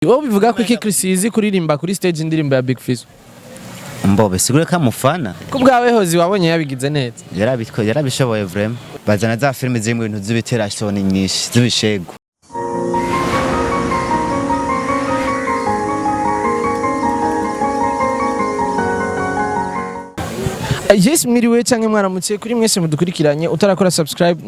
Wowe bivuga ko iki Chrisizi kuririmba kuri stage indirimbo ya Big Fizzo. Mbobe sigure ka mufana. Kubwawe hozi wabonye yabigize neza. Yarabishoboye vraiment. Bazana za filime zimwe ibintu z'ibiterashoni nyinshi z'ibishego. Yes mwiriwe canke mwaramutse kuri mwese mudukurikiranye utarakora subscribe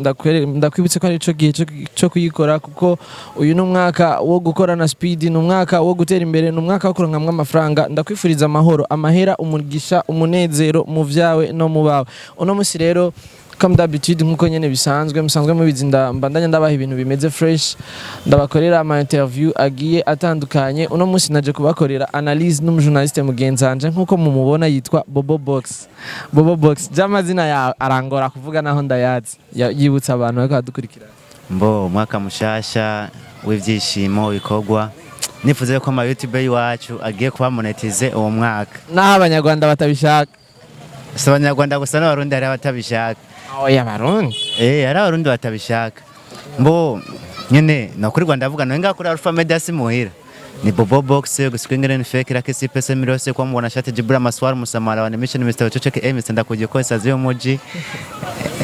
ndakwibutse ko ari ico gihe cyo kuyikora kuko uyu numwaka wo gukora na speed numwaka wo gutera imbere numwaka wo kuronkamwe amafaranga ndakwifuriza amahoro amahera umugisha umunezero mu vyawe no mu bawe uno musi rero comme d'habitude nkuko nyene bisanzwe musanzwe mubizi mbandanya ndabaha ibintu bimeze fresh ndabakorera ama interview agiye atandukanye uno musi naje kubakorera analyse n'umujournaliste mugenzanje nkuko mumubona yitwa Bobo Box jamazina ya arangora kuvuga naho ndayazi yibutsa abantu bako badukurikira Mbo mwaka mushasha w'ivyishimo bikogwa nifuze ko ama YouTube iwacu agiye kuba monetize uwo mwaka naho abanyarwanda batabishaka abanyarwanda gusa n'abarundi ari batabishaka oya barundi ari abarundi batabishaka mbo nyene nakuri Rwanda avuga no ngakuri Alpha Media simuhira ni Bobo Box gusikwengere ni fake rakisi pesa mirose kwa mbona shate jibura maswara musamara wa mission Mr. Chocheke Mr. Kujye ko saziyo moji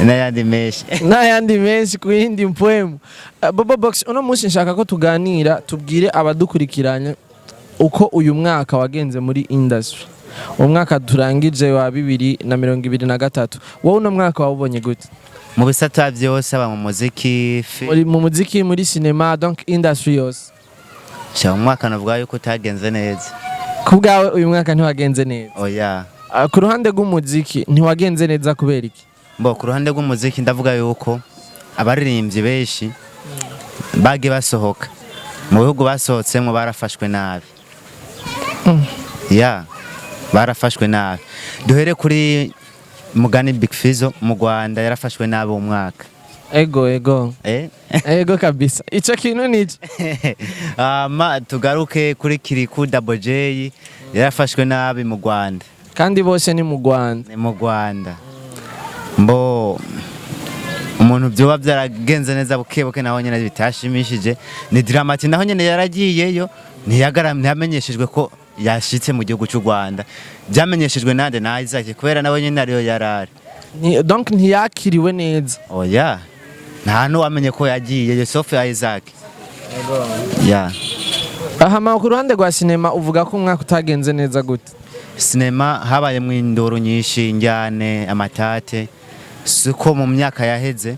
n'ayandi menshi ku yindi mpwemu Bobo Box uno munsi nshaka ko tuganira tubwire abadukurikiranye uko uyu mwaka wagenze muri industry umwaka turangije wa 2023 wowe uno mwaka wabonye gute mu bisata byose aba mu muziki muri cinema donc industry yose sha umwaka navuga yuko utagenze neza kubgawe uyu mwaka ntiwagenze neza oya ku ruhande rw'umuziki ntiwagenze neza kubera iki mbo ku ruhande rw'umuziki ndavuga yuko abaririmbyi benshi bage basohoka mu bihugu basohotsemo barafashwe nabi barafashwe nabi duhere kuri mugani Big Fizzo mu Rwanda yarafashwe nabi umwaka ego kabisa ico kintu nico tugaruke kuri Kiriku Double J yarafashwe nabi mu Rwanda kandi bose ni mu Rwanda mbo umuntu byoba byaragenze neza bukebuke naho nyene bitashimishije ni Dramati naho nyene yaragiyeyo ntiyamenyeshejwe ko yashitse mu gihugu cy'u Rwanda byamenyeshejwe nande na Isaac kubera nawe nyine ariyo yarari donc ntiyakiriwe neza oya nta no wamenye ko yagiye Sophie Isaac aha ku ruhande rwa cinema uvuga ko umwaka utagenze neza gute cinema habaye mu indoro nyinshi njyane amatate suko mu myaka yaheze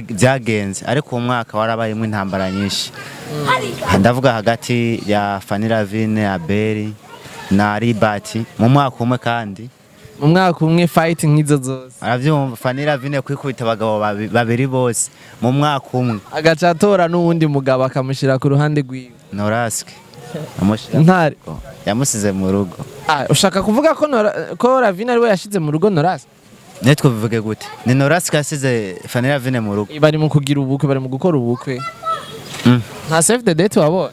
byagenze ariko umwaka warabayemo intambara nyinshi ndavuga hagati ya Faniravine Abeli na Ribati mu mwaka umwe kandi mu mwaka umwe fighting nk'izo zose aravyumva Faniravine kwikubita abagabo babiri bose mu mwaka umwe agacatora n'uwundi mugabo akamushira ku ruhande rwiwe Noraske ntari yamusize mu rugo ushaka kuvuga ko Ravine ariwe yashize mu rugo Noraske netwo bivuge gute ni Noraske yasize Faniravine mu rugo bari mu kugira ubukwe bari mu gukora ubukwe nta save the date wabona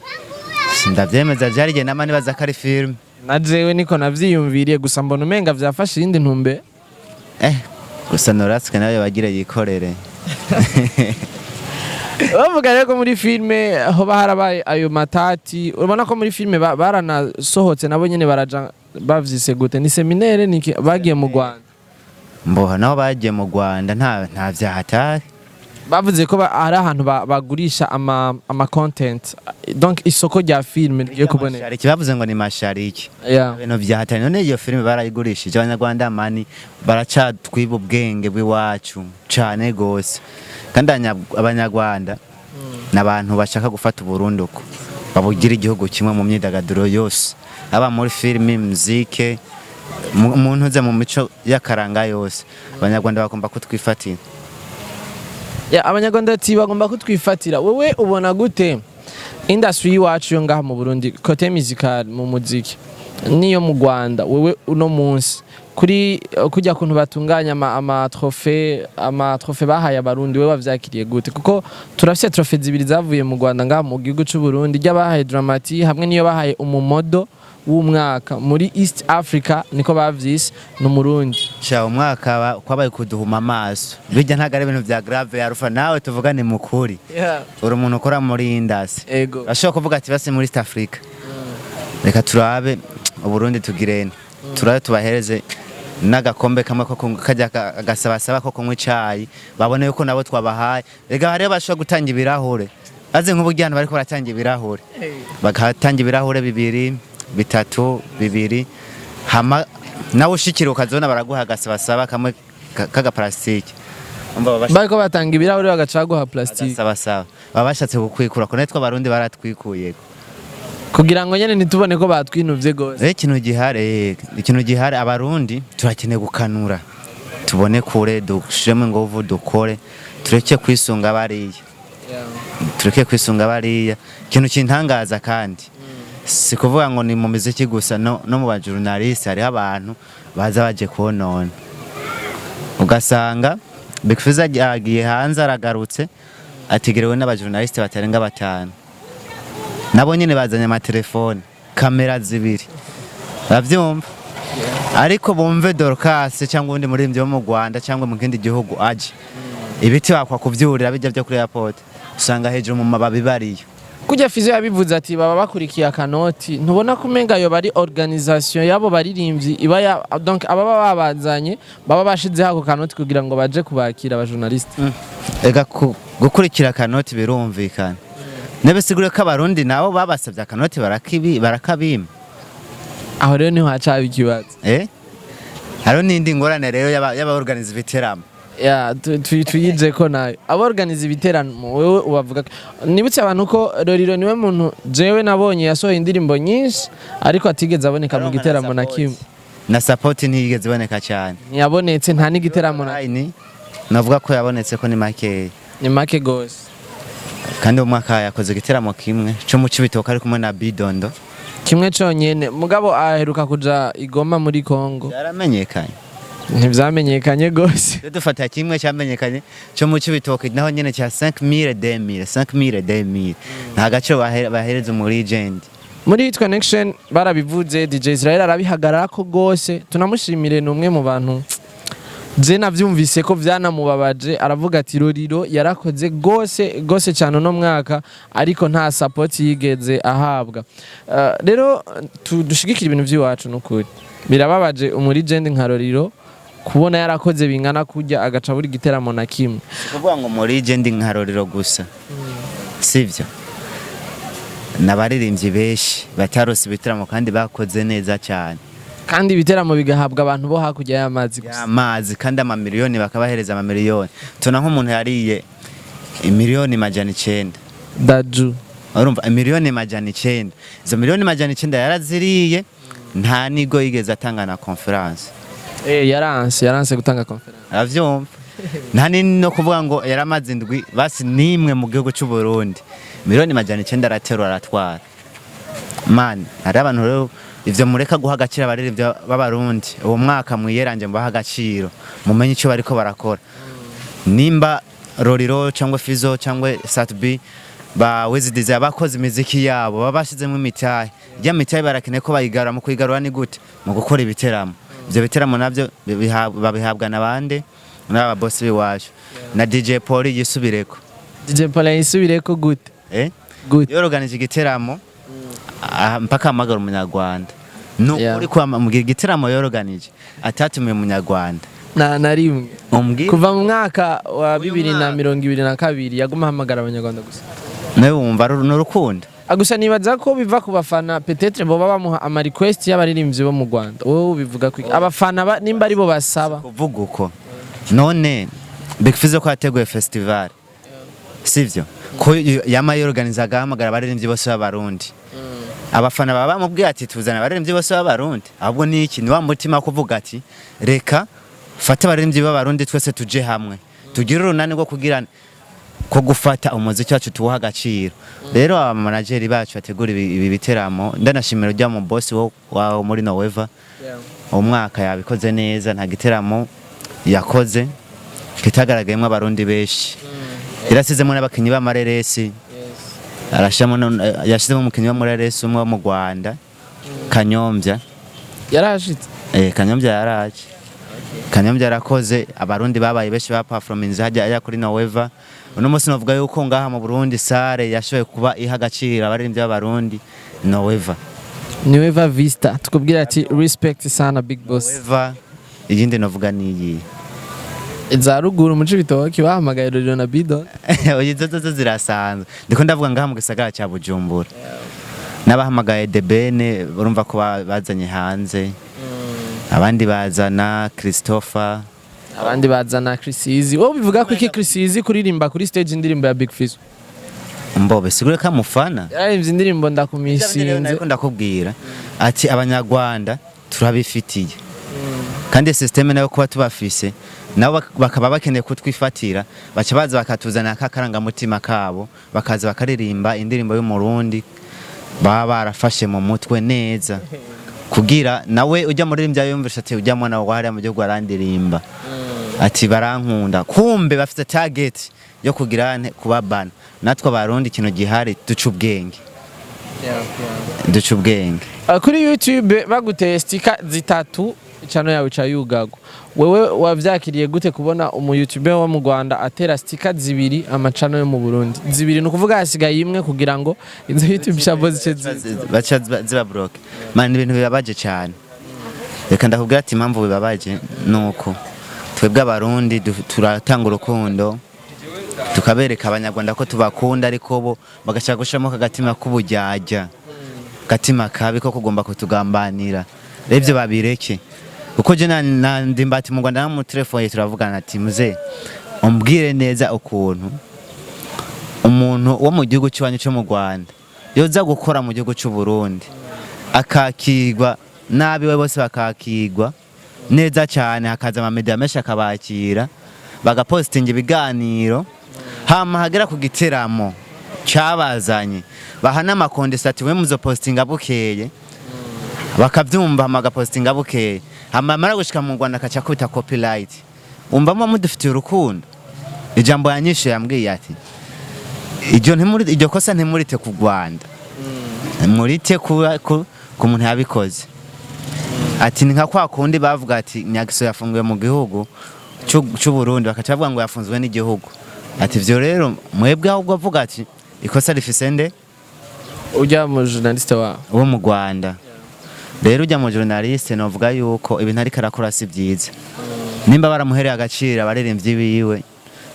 ndavyemeza byarige namani baza kari film na jewe niko navyiyumviriye gusa mbona umenga vyafashe indi ntumbe gusa Noraske nawe bagira yikorere bavuga rero ko muri filme aho baharabaye ayo matati urabona ko muri filme baranasohotse nabo nyene baraja bavyise gute ni seminaire niki bagiye mu Rwanda mboha naho bagiye mu Rwanda nta vyahatari bavuze ko ari ahantu bagurisha ama content donc isoko rya filme rigiye kuboneka bavuze ngo ni mashariki ibintu vyahatari none iyo filme barayigurishije abanyarwanda mani baracatwiba ubwenge bw'iwacu cane gose kandi abanyarwanda n'abantu bashaka gufata Burundi uko babugira igihugu kimwe mu myidagaduro yose aba muri filme muzike umuntu uze mu mico y'akaranga yose abanyarwanda bagomba kutwifatira abanyarwanda bagomba kutwifatira wewe ubona gute industry iwacu yo ngaha mu Burundi côté musical mu muziki niyo mu Rwanda wewe uno munsi kuri kujya kuntu batunganya ama trophée bahaye abarundi wewe bavyakiriye gute kuko turafite trophée zibiri zavuye mu Rwanda ngaha mu gihugu cy'u Burundi ryabahaye Dramati hamwe niyo bahaye umumodo w'umwaka muri East Africa niko bavyise no Murundi sha umwaka kwabaye kuduhuma amaso bijya ntago ari ibintu vya grave ya rufa nawe tuvugane mukuri uri umuntu ukora muri industry bashobora kuvuga ati base muri East Africa reka turabe Burundi tugirene turabe tubahereze n'agakombe kamwe ko kajya agasabasaba ko kunywa icayi babone yuko nabo twabahaye rega hariyo bashobora gutanga ibirahure aze nk'ubujyana bariko baratanga ibirahure bagatanga ibirahure 2 3 2 hama nawe ushikira ukazona baraguha agasabasaba kamwe kaga plastique bariko batanga ibirahure bagacaguha plastique sabasaba babashatse kukwikura ko netwa barundi baratwikuye kugira ngo nyene nitubone ko batwinuvye gose ikintu gihare abarundi turakeneye gukanura tubone kure dushiremo ngovu dukore tureke kwisunga bariya ikintu kintangaza kandi si kuvuga ngo ni mu muziki gusa no mu bajournaliste hariho abantu baza baje konona ugasanga Big Fizzo agiye hanze aragarutse atigerewe n'abajournaliste batarenga 5 nabo nyine bazanye amatelefone kamera 2 bavyumva ariko bumve Dorcas cyangwa undi muri mvyo mu Rwanda cyangwa mu kindi gihugu aje ibiti bakwa kuvyurira bijya byo kuri airport usanga hejuru mu mababi bariyo kujya Fizzo yabivuze ati baba bakurikiye akanoti ntubona kumenga yo bari organisation yabo baririmbyi iba ya donc ababa babazanye baba bashize hako kanoti kugira ngo baje kubakira aba journaliste ega gukurikira akanoti birumvikana nebesigure ko abarundi nabo babasabye akanoti barakabima aho rero niho haca ikibazo haro nindi ngorane rero yaba organize ibiteramo tuyije ko nayo aborganiza ibiterano wewe ubavuga nibutse abantu ko Roriro niwe muntu jewe nabonye yasohoye indirimbo nyinshi ariko atigeze aboneka mu giteramo na kimwe na support ntigeze iboneka cyane ntiyabonetse nta n'igiteramo navuga ko yabonetse ko ni make gose kandi umwaka yakoze igiteramo kimwe cyo mu Cibitoke ari kumwe na Bidondo kimwe cyonyene mugabo aheruka kuja igoma muri Kongo yaramenyekanye ntivyamenyekanye gose dufata kimwe cyamenyekanye cyo mu Cibitoke naho nyene cya 5000 nta gace bahereza mu legend muri Hit Connection barabivuze DJ Israel arabihagarara ko gose tunamushimire numwe mu bantu je navyumvise ko vyanamubabaje aravuga ati Roriro yarakoze gose cyane no mwaka ariko nta support yigeze ahabwa rero dushigikira ibintu by'iwacu n'ukuri birababaje umuri legend nka Roriro kubona yarakoze bingana kujya agaca buri giteramo na kimwe kuvuga ngo muri legend nka Roriro gusa sivyo nabaririmbyi beshi batarose ibiteramo kandi bakoze neza cyane kandi ibiteramo bigahabwa abantu bo hakurya y'amazi gusa amazi kandi amamiliyoni bakabahereza amamiliyoni tuna nk'umuntu yariye imiliyoni majana 9 daju urumva imiliyoni majana 9 izo miliyoni majana 9 yaraziriye nta nigo yigeze atanga na conference yaranse gutanga conference avyumva nta no kuvuga ngo yaramaze indwi basi nimwe mu gihugu cy'u Burundi miliyoni majana 9 araterura aratwara man ari abantu rero ivyo mureka guha agaciro abaririmbyi b'abarundi uwo mwaka mwiyeranje mbaha agaciro mumenye icyo bariko barakora nimba Roriro cyangwa Fizzo cyangwa Satb ba Wezidiza bakoze imiziki yabo babashizemo imitahe ya mitahe barakene ko bayigara mu kuyigarura ni gute mu gukora ibiteramo ivyo biteramo navyo babihabwa nabande n'aba boss biwacu na DJ Paul yisubireko gute gute yorganize igiteramo mpaka amagara umunyarwanda no uri kwamubwira igiteramo yorganize atatumiye umunyarwanda na rimwe kuva mu mwaka wa 2022 yaguma hamagara abanyarwanda gusa nawe wumva n'urukundo gusa nibaza ko biva ku bafana peut-être bo bamuha ama request y'abaririmbyi bo mu Rwanda wowe ubivuga ko abafana nimba ari bo basaba kuvuga uko none Big Fizzo ko yateguye festival sivyo ko yama yorganizaga hamagara abaririmbyi bose b'abarundi abafana baba bamubwiye ati tuzana abaririmbyi bose b'abarundi ahubwo ni iki ni wa mutima kuvuga ati reka fata abaririmbyi b'abarundi twese tuje hamwe tugire urunani rwo kugira ko gufata umuziki wacu tuwaha agaciro rero aba manageri bacu bategura ibi biteramo ndanashimira ujya mu boss wa muri Noweva umwaka yabikoze neza nta giteramo yakoze kitagaragayemo abarundi beshi irasizemo n'abakinyi b'amareresi arashamo yashizemo umukinyi wa Muraresi umwe mu Rwanda Kanyombya yarashitse Kanyombya yaraje Kanyombya yarakoze abarundi babaye benshi ba performance hajya kuri Noweva uno munsi navuga yuko ngaha mu Burundi sare yashoboye kuba iha agaciro abaririmbyi b'abarundi Noweva Vista tukubwira ati respect sana big boss Noweva igindi navuga niyi za ruguru mu Cibitoke bahamagaye Rero na Bidon oyizozo zirasanzwe ndiko ndavuga ngaha mu gisagara cya Bujumbura n'abahamagaye Debene urumva ko bazanye hanze abandi bazana Christopher abandi bazana Eazy wowe bivuga ko iki Eazy kuririmba kuri stage indirimbo ya Big Fizzo mbobe sigure ka mufana yararimbye indirimbo ndakumisinze ariko ndakubwira ati abanyarwanda turabifitiye kandi systeme nayo kuba tubafise nabo bakaba bakeneye kutwifatira baca baza bakatuzana akakaranga mutima kabo bakaza bakaririmba indirimbo y'umurundi baba barafashe mu mutwe neza kugira nawe ujya muri rimvya yumvisha ati ujya mwana wahari mu gihugu arandirimba ati barankunda kumbe bafite target yo kugira kubabana natwe abarundi ikintu gihari duca ubwenge kuri YouTube baguteye sticker zitatu chano yawe cha yugago wewe wavyakiriye gute kubona umu YouTuber wo mu Rwanda atera sticker zibiri amacano yo mu Burundi zibiri no kuvuga hasigaye imwe kugira ngo inzo YouTube shabo bacha ziba block man ibintu bibabaje cyane reka ndakubwira ati impamvu bibabaje nuko twebwe abarundi turatanga urukundo tukabereka abanyarwanda ko tubakunda ariko bo bagashaka gushamo kagatima kubujyajya gatima kabi ko kugomba kutugambanira revyo babireke uko je ndimbati mu Rwanda mu telefone turavugana ati muze umbwire neza ukuntu umuntu wo mu gihugu cy'wanyu cyo mu Rwanda yoza gukora mu gihugu cy'u Burundi akakigwa nabi we bose bakakigwa neza cyane hakaza ama media menshi akabakira bagapostinga ibiganiro hama hagera ku giteramo cyabazanye bahana amakondesa ati we muzo postinga bukeye bakavyumva magapostinga bukeye hama mara gushika mu Rwanda kaca kwita copyright umbamo mudufitiye urukundo ijambo yanyishe yambwiye ati iryo kosa ntimurite ku Rwanda murite ku muntu yabikoze ati ni nka kwa kundi bavuga ati Nyagiso yafungiwe mu gihugu cy'u Burundi bakaca bavuga ngo yafunzwe n'igihugu ati vyo rero mwebwe ahubwo avuga ati ikosa rifise nde ujya mu journaliste wo mu Rwanda rero ujya mu journaliste novuga yuko ibintu ari karakora si byiza nimba baramuhereye agaciro abaririmbyi biwe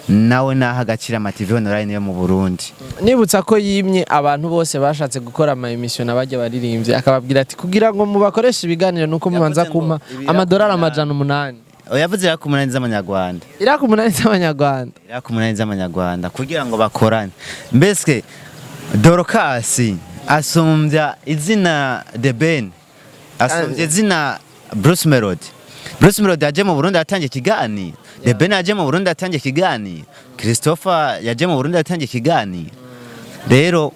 nawe naha agaciro ama TV online yo mu Burundi nibutsa ko yimye abantu bose bashatse gukora ama emission abajya baririmbye akababwira ati kugira ngo mubakoreshe ibiganiro nuko mubanza kuma amadolari amajana 8 yavuze irakumunani z'amanyarwanda irakumunani z'amanyarwanda kugira ngo bakorane mbese Dorokasi asumbya izina The Ben asumbya izina Bruce Melody yaje mu Burundi atangiye ikiganiro The Ben yaje mu Burundi atangiye ikiganiro Christopher yaje mu Burundi atangiye ikiganiro rero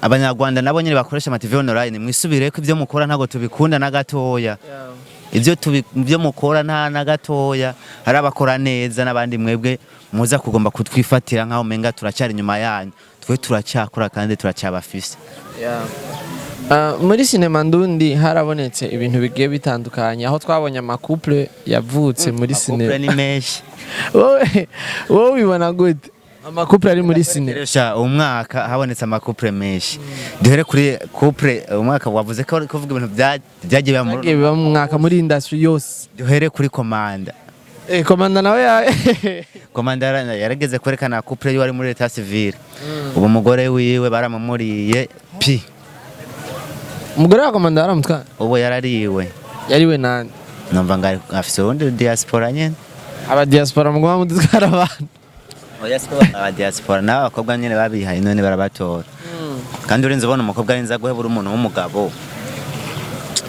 abanyarwanda nabo nyine bakoresha ama TV online mwisubire ko ibyo mukora ntago tubikunda na gatoya ibyo mukora nta na gatoya hari abakora neza n'abandi mwebwe muza kugomba kutwifatira nkaho menga turacyari nyuma yanyu twe turacyakora kandi turacyabafise muri sinema ndundi harabonetse ibintu bigiye bitandukanye aho twabonye amakouple yavutse muri sinema ni meshi wowe ubibona gute amakouple ari muri sinema umwaka habonetse amakouple meshi duhere kuri couple umwaka wavuze ko kuvuga ibintu byagiye mu mwaka muri industry yose duhere kuri Komanda Komanda nawe Komanda yarageze kwerekana couple yo ari muri leta civile ubu umugore wiwe baramumuriye pi umugore wa Komanda baramutwa ubu yariwe nani numva ngari afise undi diaspora nyene aba diaspora mugoma mudutwara abantu aba diaspora nawe abakobwa nyene babihaye none barabatora kandi urinze ubona umukobwa arinza guhebura umuntu w'umugabo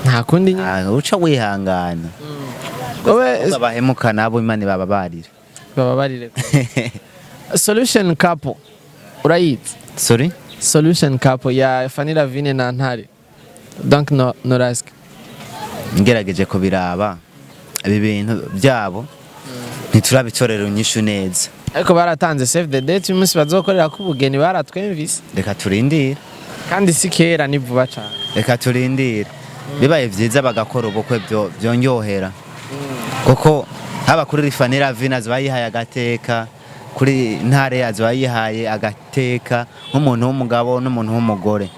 nta kundi nyene uca wihangana bahemuka nabo Imana bababarire Solution Couple urayitse Solution Couple ya Fanny Vine na Ntare donc Norask ngerageje ko biraba ibi bintu byabo ntiturabitorera unyishu neza ariko baratanze save the date umunsi bazokorera ku bugeni baratwemvise reka turindire kandi si kera ni vuba cyane reka turindire bibaye vyiza bagakora ubukwe byonyohera kuko haba kuri rifanira vina zibayihaye agateka kuri ntare yazo bayihaye agateka nk'umuntu w'umugabo n'umuntu w'umugore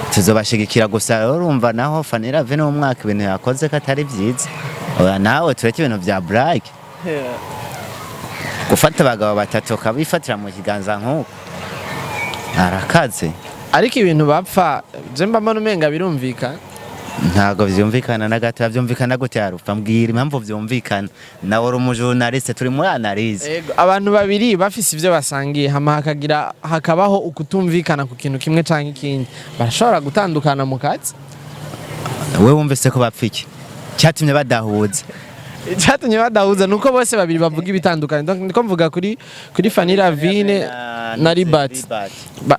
tuzobashigikira gusa urumva naho fanira vina mu mwaka ibintu yakoze ko atari vyiza oya nawe tureke ibintu vya black gufata abagabo batatu kabifatira mu kiganza nk'uko arakaze ariko ibintu bapfa je mbamo numenga birumvikana ntago vyumvikana na gato vyumvikana gute yarufa mbwira impamvu vyumvikana nawe uri umujournaliste turi muri analyse abantu babiri bafise ivyo basangiye hama hakabaho ukutumvikana ku kintu kimwe canke ikindi barashobora gutandukana mu kazi wewe wumvise ko bapfiki cyatumye badahuza nuko bose babiri bavuga ibitandukanye donc ndiko mvuga kuri Fanny Ravine na Ribat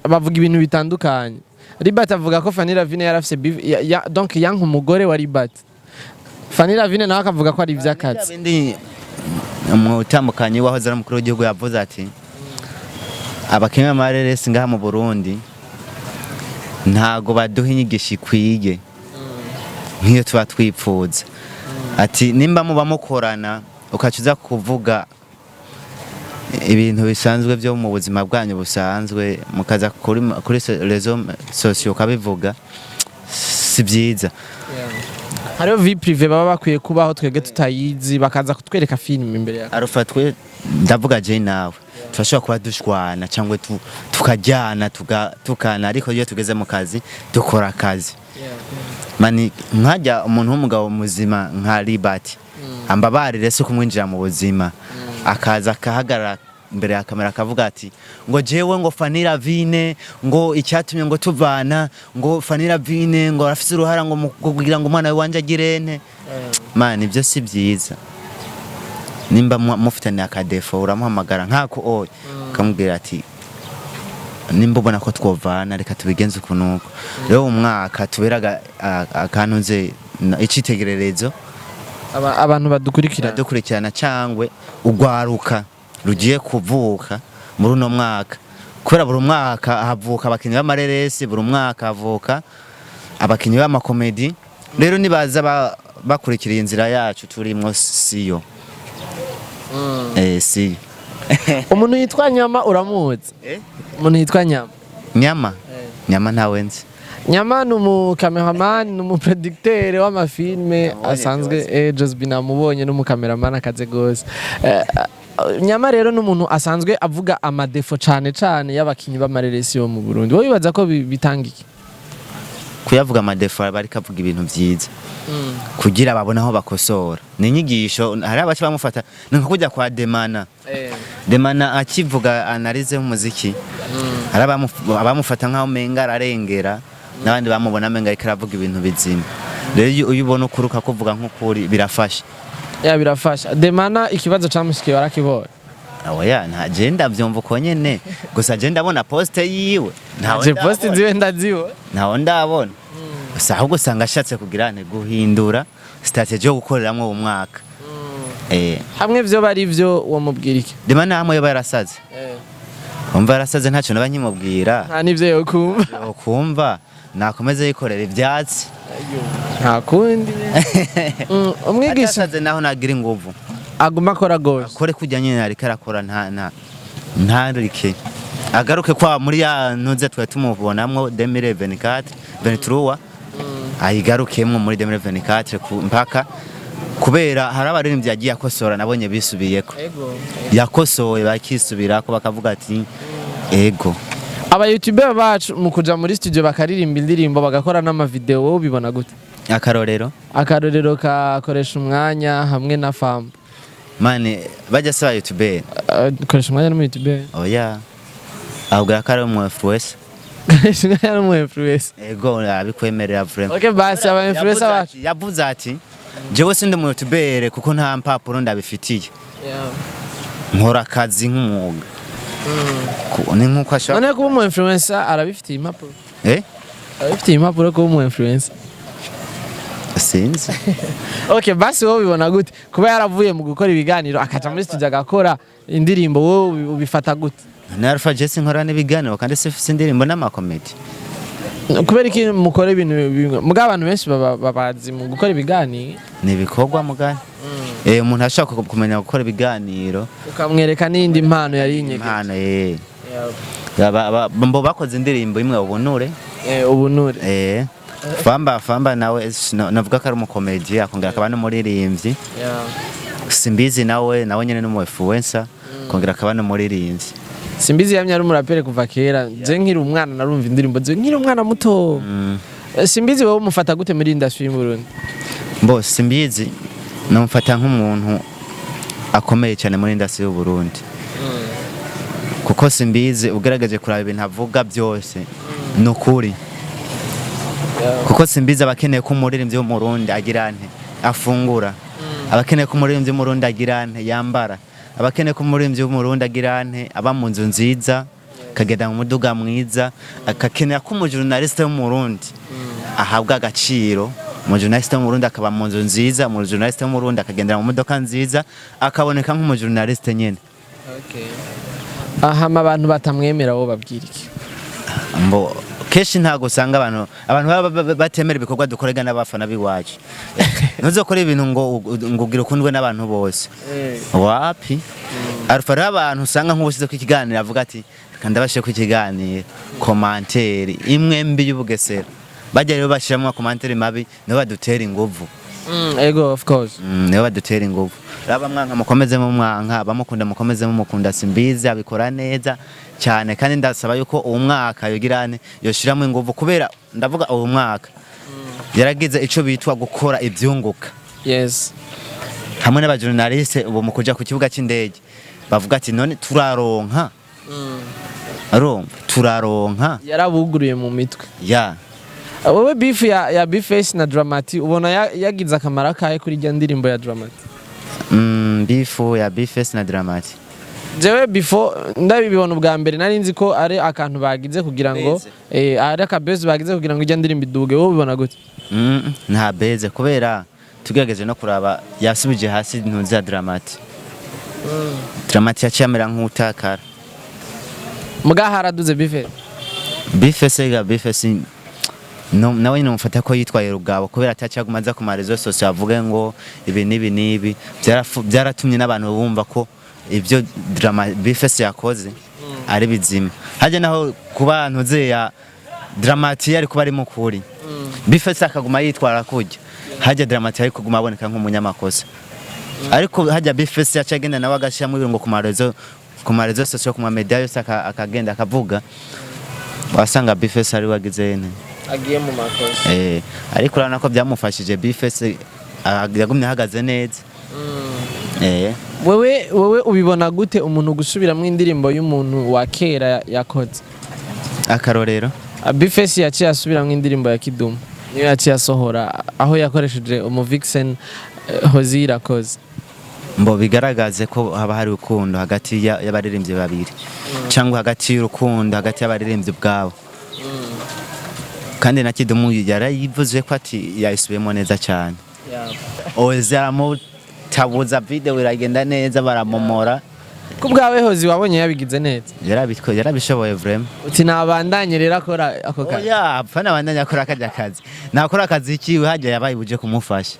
bavuga ibintu bitandukanye. Ribat avuga ko Fanny Ravine yarafise donc yanka umugore wa Ribat. Fanny Ravine nawe akavuga ko ari ivy'akazi. Umutambukanyi wahoze ari umukuru w'igihugu yavuze ati abakenye amareresi ngaha mu Burundi ntago baduha inyigisho ikwiye nk'iyo tuba twipfuza. Ati nimba muba mukorana ukacuza kuvuga ibintu bisanzwe byo mu buzima bwanyu busanzwe mukaza kuri rezo sociaux kabivuga si byiza. Hariho vie privé baba bakwiye kubaho twege tutayizi bakaza kutwereka film imbere yako. Arufatwe ndavuga je nawe turashobora kuba dushwana cyangwa tukajyana tukana ariko iyo tugeze mu kazi dukora akazi. Mani nkajya umuntu w'umugabo muzima nka Ribat ambabarire se kumwinjira mu buzima akaza kahagarara imbere ya kamera akavuga ati ngo jewe ngo Fanny Ravine ngo icyatumye ngo tuvana ngo Fanny Ravine ngo afise uruhara ngo kugira ngo umwana wanje agirene mani ibyo si byiza. Nimba mufitanye akadefo uramuhamagara nkako oya kamubwira ati nimba ubona ko twovana reka tubigenze ukunuko rero umwaka tuberaga akantuze icitegererezo abantu badukurikirana cyangwe ugwaruka rugiye kuvuka muri uno mwaka kubera buri mwaka havuka abakinyi b'amareresi buri mwaka havuka abakinyi b'amakomedi rero nibaza bakurikira inzira yacu turimo siyo si umuntu yitwa Nyama uramuzi umuntu yitwa Nyama ntawe nzi. Nyama n'umukameraman n'umuproducteur w'amafilme asanzwe Josby namubonye n'umukameraman akaze gose. Nyama rero n'umuntu asanzwe avuga amadefo cyane y'abakinyi b'amareresi yo mu Burundi. Wowe bibaza ko bitanga iki? Kuyavuga amadefo bari kavuga ibintu byiza kugira babone aho bakosora. Ni inyigisho hari abaci bamufata nko kujya kwa Demana akivuga analize umuziki. Hari abamufata nkaho menga ararengera n'abandi bamubona menga ikaravuga ibintu bizima. Rero uyubona ukuruka kuvuga nk'ukuri birafasha. Birafasha. Demana ikibazo cyamushikiye barakibora. Oya nta agenda byumva uko nyene gusa agenda abona poste yiwe ntawe poste ziwe ndaziwe ntawo ndabona gusa ahubwo usanga ashatse kugirane guhindura strategy yo gukoreramwe umwaka hamwe byo bari byo wamubwira iki Demana hamwe yo barasaze umva yarasaze ntacyo nabanyimubwira nta nivyo yo kumva nakomeze yikorera ivyatsi nta kundi umwigisha naho nagira inguvu aguma akora gose akore kujya nyine ariko arakora ntarike agaruke kwa muri ya ntuze twa tumubonamwo 2024 23 ayigarukemwe muri 2024 mpaka kubera hari abaririmbyi yagiye akosora nabonye bisubiyeko yakosoye bakisubirako bakavuga ati ego aba YouTuber bacu mu kuja muri studio bakaririmba indirimbo bagakora n'amavideo bibona gute akarorero kakoresha umwanya hamwe na fam mane bajya saba YouTuber koresha umwanya no YouTuber oya ahubwo akari mu influencer Shingana mu influencer ego abikwemerera vraiment okay basi aba influencer bacu yavuze ati jewe sinde mu YouTuber kuko nta mpapuro ndabifitiye nkora akazi nk'umwuga ni nkuko ashaka none kuba umu influencer arabifitiye impapuro arabifitiye impapuro kuba umu influencer sinzi okay basi wowe bibona gute kuba yaravuye mu gukora ibiganiro akaja muri studio agakora indirimbo wowe ubifata gute Narfa Jesse nkora n'ibiganiro kandi se indirimbo n'amakomedi kubera iki mukora ibintu muga abantu benshi babazi mu gukora ibiganiro ni ibikorwa mugani umuntu ashaka kumenya gukora ibiganiro ukamwereka n'indi mpano yari inyege impano mbo bakoze indirimbo imwe ubunure Famba nawe navuga ko ari umukomedi akongera akaba n'umuririmbyi Simbizi nawe nyene n'umu influencer akongera akaba n'umuririmbyi Simbizi yamye ari umurapere kuva kera je nkiri umwana narumva indirimbo ze nkiri umwana muto Simbizi wowe umufata gute muri industry mu Burundi Mbo Simbizi namufata nk'umuntu akomeye cyane muri industry y'u Burundi kuko Simbizi ugaragaje kuraba ibintu avuga byose nukuri kuko Simbizi abakeneye ko umuririmbyi wo mu Burundi agirante afungura abakeneye ko umuririmbyi wo mu Burundi agirante yambara abakeneye ko umuririmbyi wo mu Burundi agirante aba mu nzu nziza kagenda mu muduga mwiza akakenera ko umujournaliste wo mu Burundi ahabwa agaciro umujournaliste wo mu Burundi akaba mu nzu nziza umujournaliste wo mu Burundi akagendera mu modoka nziza akaboneka nk'umujournaliste nyene ahama abantu batamwemera wo babwira iki mbo keshi ntago usanga abantu batemera ibikorwa dukorega n'abafana biwacu ntuzokora ibintu ngo ugira ukundwe n'abantu bose wapi arufara abantu usanga nk'ubusize ku kiganiro avuga ati kandabashe ku kiganiro commentaire imwe mbi y'ubugesera bajya rero bashiramo commentaire mabi no badutera inguvu ego of course no badutera inguvu raba mwanka mukomeze mu mwanka bamukunda mukomeze mu mukunda Simbizi abikora neza cyane kandi ndasaba yuko uwo mwaka yogirane yoshiramo inguvu kubera ndavuga uwo mwaka yaragize ico bitwa gukora ibyunguka yes hamwe n'abajournaliste ubu mukuja ku kibuga cy'indege bavuga ati none turaronka turaronka yarabuguruye mu mitwe wowe beef ya Bface na Dramati ubona yagize akamara kahe kuri rya ndirimbo ya Dramati beef ya Bface na Dramati jewe before ndabibona ubwa mbere nari nzi ko ari akantu bagize kugira ngo ari akabeze bagize kugira ngo ijya ndirimbo iduge wowe ubona gute nta beze kubera tugegeje no kuraba yasubije hasi intunzi ya Dramati yacyamera nk'utakara muga haraduze Bface nawe nyine mufata ko yitwaye rugabo kubera atacyagumaza ku marezo sose avuge ngo ibi nibi byaratumye n'abantu bumva ko ibyo Bface yakoze ari bizima haje naho kuba ntuze ya Dramati yari kuba ari mukuri Bface akaguma yitwara kujya haje Dramati ari kuguma aboneka nk'umunyamakosa ariko haje Bface yacagenda nawe agashiramo ibingo ku marezo sose ku media yose akagenda akavuga wasanga Bface ari wagize agiye mu makosa ariko urabona ko byamufashije Bface yagumye ahagaze neza wewe ubibona gute umuntu gusubiramo indirimbo y'umuntu wa kera yakoze akarorero Bface yaciye asubiramo indirimbo ya Kidumu niyo yaciye asohora aho yakoresheje umuvixen Hozi irakoze mbo bigaragaze ko haba hari urukundo hagati y'abaririmbyi babiri cyangwa hagati y'urukundo hagati y'abaririmbyi bwabo kandi na Kidumu yarayivuze ko ati yayisubiyemo neza cyane tabuza video iragenda neza baramomora kubwawe Hozi wabonye yabigize neza yarabishoboye vraiment uti nabandanye rero akora ako kazi apana bandanye akora akazi nakora akazi kiwe hajya yabayibuje kumufasha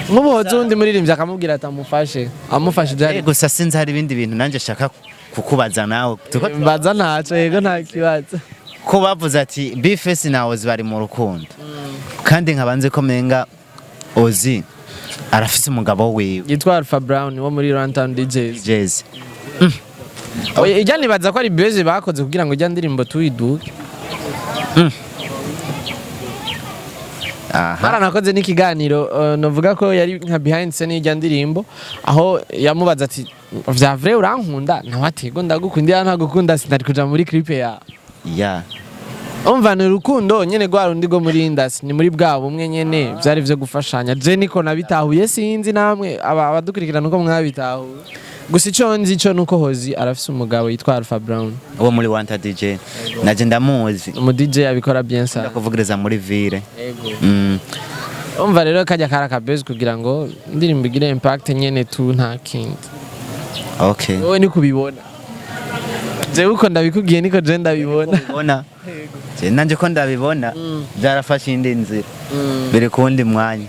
muboze undi muririmbyi akamubwira atamufashe amufashe byari gusa sinzi hari ibindi bintu nanje shaka kukubaza nawe mbaza ntaco yego nta kibazo ko bavuze ati Bface na Hozi bari mu rukundo kandi nkabanze ko menga Hozi arafise umugabo wiwe yitwa Alpha Brown wo muri Runtown DJs ijya nibaza ko ari beze bakoze kugira ngo ijya ndirimbo tuyiduke baranakoze n'ikiganiro novuga ko yari nka behind scene y'ijya ndirimbo aho yamubaza ati vya vrai urankunda nawe ati go ndagukunda ntagukunda sinari kuja muri clip ya umva ni urukundo nyene rwa rundi go muri industry ni muri bwa bumwe nyene byari byo gufashanya je niko nabitahuye sinzi namwe abadukurikirana uko mwabitahuye gusa ico nzi ico nuko Hozi arafise umugabo yitwa Alpha Brown uwo muri Wanta DJ naje ndamuzi umu DJ abikora bien ça ndakuvugiriza muri ville umva rero kajya karakabeze kugira ngo ndirimbo igire impact nyene tu nta kindi okay wowe ni kubibona je uko ndabikubwiye niko je ndabibona nanje ko ndabibona byarafashe indi nzira biri kundi mwanya.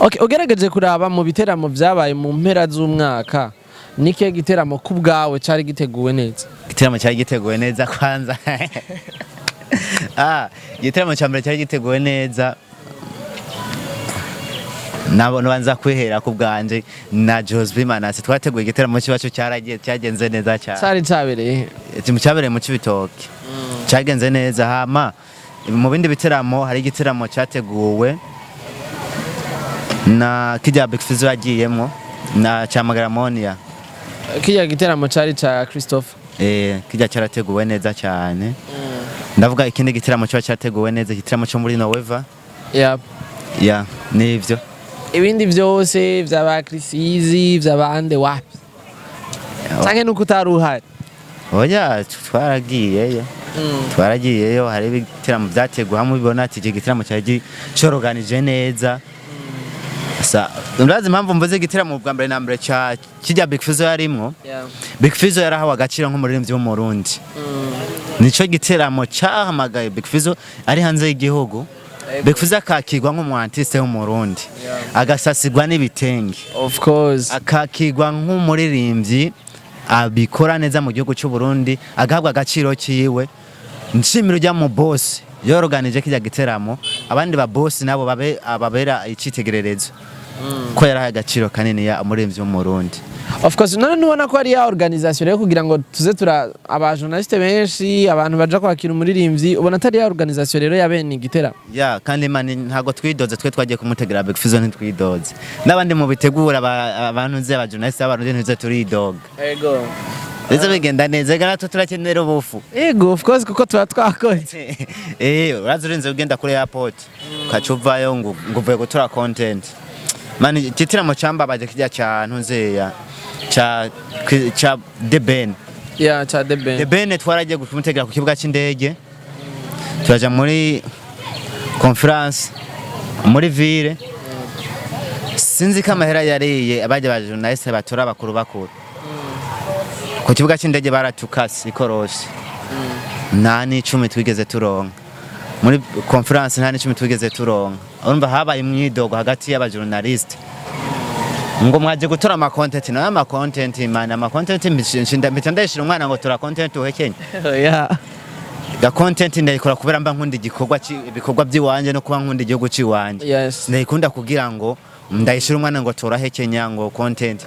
Okay, ugerageje kuraba mu biteramo byabaye mu mpera z'umwaka nike giteramo kubgawe cyari giteguwe neza? Igiteramo cyari giteguwe neza kwanza. Igiteramo cyambere cyari giteguwe neza nabo banza kwihera ku bwanje na Josby Manase twateguye igiteramo cyacu cyagenze neza cyane. Cyari cyabereye cyabereye mu Cibitoke. Cyagenze neza hama mu bindi biteramo hari igiteramo cyateguwe na kijya Big Fizzo yagiyemo na Chamagaramonia. Kijya giteramo cyari cha Christophe. Kijya cyarateguwe neza cyane. Ndavuga ikindi giteramo cyateguwe neza igiteramo cyo muri November. Yeah, nivyo. Ibindi byose byaba Eazy byabande wapi? Sange nuko utaruhari. Oya twaragiyeyo. Twaragiyeyo hari ibiteramo byateguwe hamwe bibona ati igiteramo cyari cyoroganije neza. Ndazi impamvu mvuze igiteramo bwa mbere na mbere cya kijya Big Fizzo yarimwo. Big Fizzo yarahawe agaciro nk'umuririmbyi wo mu Burundi. Nico giteramo cyahamagaye Big Fizzo ari hanze y'igihugu. Big Fizzo akakigwa nk'umwantiste wo mu Burundi. Agasasigwa n'ibitenge. Of course. Akakigwa nk'umuririmbyi abikora neza mu gihugu cy'u Burundi, agahabwa agaciro kiwe. Nshimira ujya mu boss yoroganije kijya giteramo, abandi ba boss nabo ababera icitegererezo. Ko yarahaye agaciro kanini ya umuririmbyi wo mu Burundi. Of course none nubona ko ari ya organisation yo kugira ngo tuze aba journaliste benshi abantu baje kwakira umuririmbyi ubona atari ya organisation rero yabene igiteramo. Kandi mani ntago twidoze twe twagiye kumutegera Big Fizzo ntitwidoze. Nabandi mu bitegura abantu nze aba journaliste abantu nze turidoga. Ego. Ese bigenda neza garato turakenera ubufu. Ego of course kuko twakoze. Urazurinze ugenda kuri airport. Kacuvayo nguvuye gutura content. Mani igiteramo cyambabaje kijya cyane nzeya. Cha The Ben. Cha The Ben. The Ben twaragiye kumutegera ku kibuga cy'indege. Turaja muri conference muri ville. Sinzi ko amahera yariye abaje ba journaliste batora bakuru. Ku kibuga cy'indege baratukasi ikoroshi. Nta n'icumi twigeze turonka. Muri conference nta n'icumi twigeze turonka. Urumva habaye imyidogo hagati y'aba journaliste. Ngo mwaje gutora ama content na ama content imana ama content mbitandashira umwana ngo tora content uhekenya. Ga content ndayikora kubera mba nkunda ibikorwa by'iwanje no kuba nkunda igihugu cy'iwanje. Ndayikunda kugira ngo ndayishira umwana ngo tora hekenya ngo content.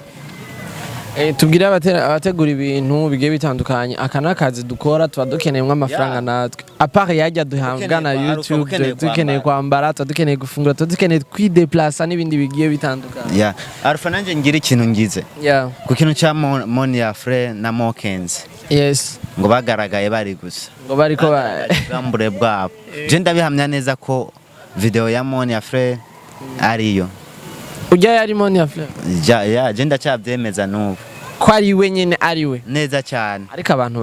Tubwire abategura ibintu bigiye bitandukanye akanakazi dukora tuba dukeneyemo amafaranga natwe apart yajya duhambwa na YouTube dukeneye kwambara dukeneye gufungura dukeneye kwideplacer n'ibindi bigiye bitandukanye. Alpha nanje ngira ikintu ngize ku kintu cya Monia Frere na Mokens ngo bagaragaye bari gusa ngo bari ko bambure bwabo je ndabihamya neza ko video ya Monia Frere ariyo ujya yari Monia Frere je ndacabyemeza n'ubu ko ari we nyine ari we neza cyane ariko abantu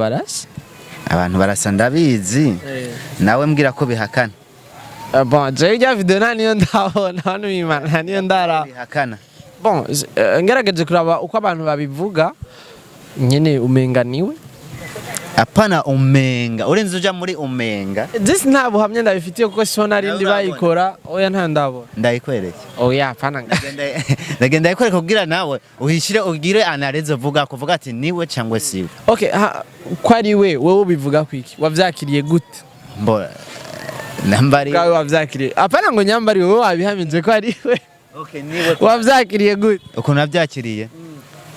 barasa ndabizi nawe mbwira ko bihakana bon je ya video naniyo ndabona hano imana niyo ndara bihakana bon ngerageje kuraba uko abantu babivuga nyine umenga niwe apana umenga urenze uja muri umenga this nta buhamya ndabifitiye kuko sona rindi bayikora oya nta ndabona ndayikwereke oya apana ndagenda yikwereka kugira nawe uhishire ugire analyze kuvuga ati niwe cyangwa siwe. Okay ko ari wowe ubivuga kwiki wavyakiriye gute mbo nambari gawe wavyakiriye apana ngo nyambari wowe wabihaminze ko ari we. Okay niwe wavyakiriye gute uko navyakiriye